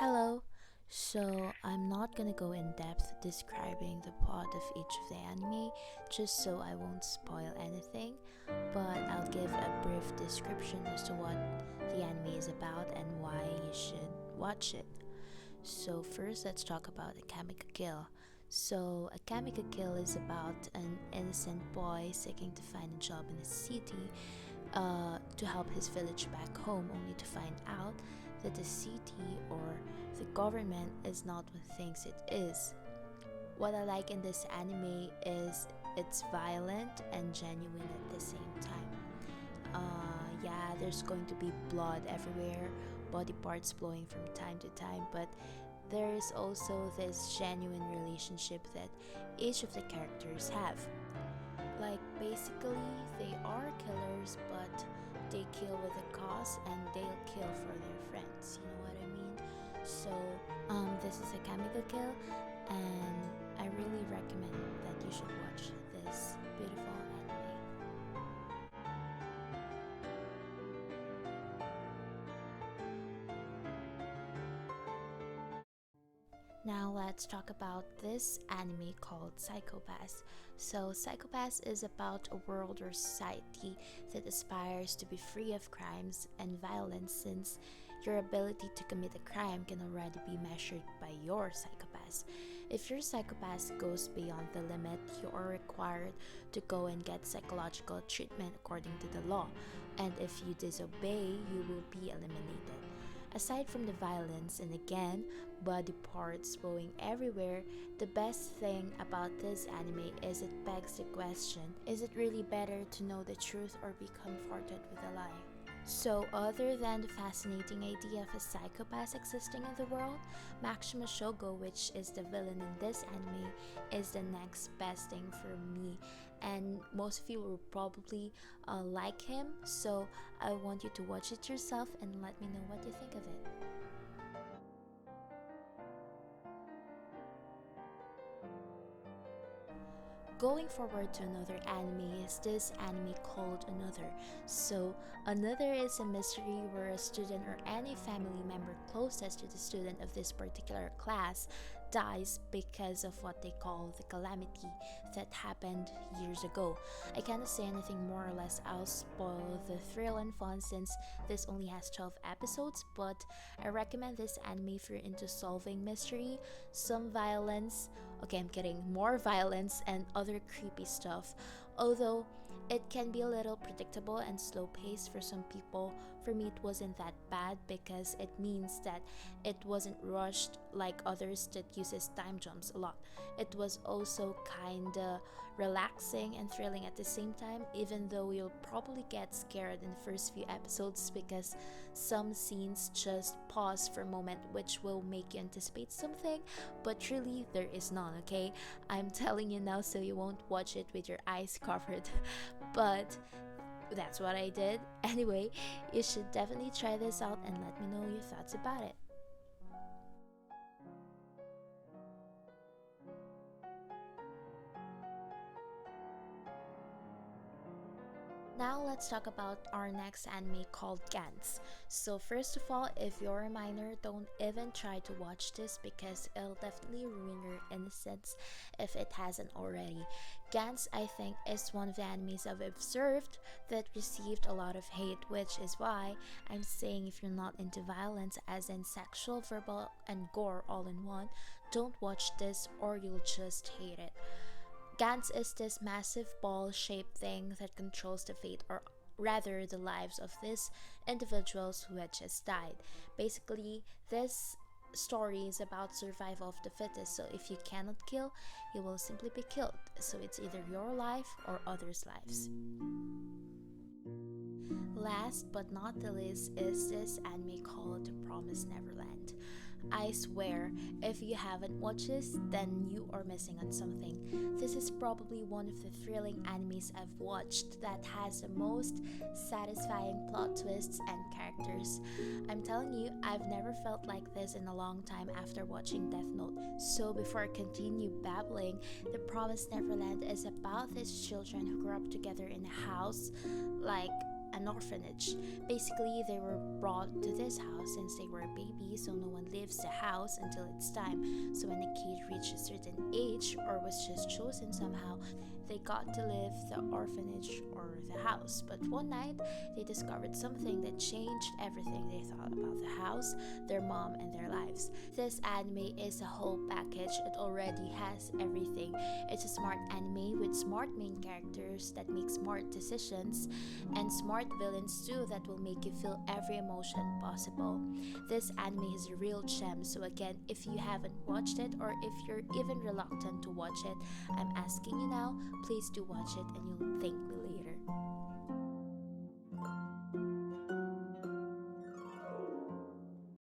Hello. So, I'm not gonna go in depth describing the plot of each of the anime just so I won't spoil anything, but I'll give a brief description as to what the anime is about and why you should watch it. So, first, let's talk about Akame Kill. So, Akame Kill is about an innocent boy seeking to find a job in a city to help his village back home, only to find out that the city or the government is not what it thinks it is. What I like in this anime is it's violent and genuine at the same time. Yeah, there's going to be blood everywhere, body parts blowing from time to time, but there is also this genuine relationship that each of the characters have. Like, basically, they are killers, but they kill with a cause and they'll kill for their friends. You know what I mean? So, this is a Kamaka Kill, and I really recommend that you should watch this beautiful anime. Now let's talk about this anime called Psychopaths. So Psychopaths is about a world or society that aspires to be free of crimes and violence, since your ability to commit a crime can already be measured by your psychopath. If your psychopath goes beyond the limit, you are required to go and get psychological treatment according to the law, and if you disobey, you will be eliminated. Aside from the violence and again, body parts blowing everywhere, the best thing about this anime is it begs the question, is it really better to know the truth or be comforted with a lie? So, other than the fascinating idea of a psychopath existing in the world, Maxima Shogo, which is the villain in this anime, is the next best thing for me. And most of you will probably like him, so I want you to watch it yourself and let me know what you think of it. Going forward to another anime is this anime called Another. So, Another is a mystery where a student or any family member closest to the student of this particular class dies because of what they call the calamity that happened years ago. I cannot say anything more or less, I'll spoil the thrill and fun since this only has 12 episodes, but I recommend this anime if you're into solving mystery, some violence, okay, I'm kidding, more violence and other creepy stuff. Although it can be a little predictable and slow paced for some people, for me it wasn't that bad because it means that it wasn't rushed like others that uses time jumps a lot. It was also kinda relaxing and thrilling at the same time, even though you'll probably get scared in the first few episodes because some scenes just pause for a moment, which will make you anticipate something, but really there is none, okay? I'm telling you now so you won't watch it with your eyes covered. But that's what I did. Anyway, you should definitely try this out and let me know your thoughts about it. Now let's talk about our next anime called Gantz. So first of all, if you're a minor, don't even try to watch this because it'll definitely ruin your innocence if it hasn't already. Gantz, I think, is one of the animes I've observed that received a lot of hate, which is why I'm saying if you're not into violence, as in sexual, verbal, and gore all in one, don't watch this or you'll just hate it. Gantz is this massive ball shaped thing that controls the fate, or rather the lives of these individuals who had just died. Basically, this story is about survival of the fittest, so if you cannot kill, you will simply be killed. So it's either your life or others' lives. Last but not the least is this anime called The Promised Neverland. I swear, if you haven't watched this, then you are missing on something. This is probably one of the thrilling animes I've watched that has the most satisfying plot twists and characters. I'm telling you, I've never felt like this in a long time after watching Death Note. So before I continue babbling, The Promised Neverland is about these children who grew up together in a house, like an orphanage. Basically, they were brought to this house since they were babies, so no one leaves the house until it's time. So when a kid reached a certain age or was just chosen somehow, they got to leave the orphanage or the house. But one night, they discovered something that changed everything they thought about the house, their mom, and their lives. This anime is a whole package. It already has everything. It's a smart anime with smart main characters that make smart decisions, and smart villains too that will make you feel every emotion possible. This anime is a real gem. So again, if you haven't watched it, or if you're even reluctant to watch it, I'm asking you now, please do watch it and you'll thank me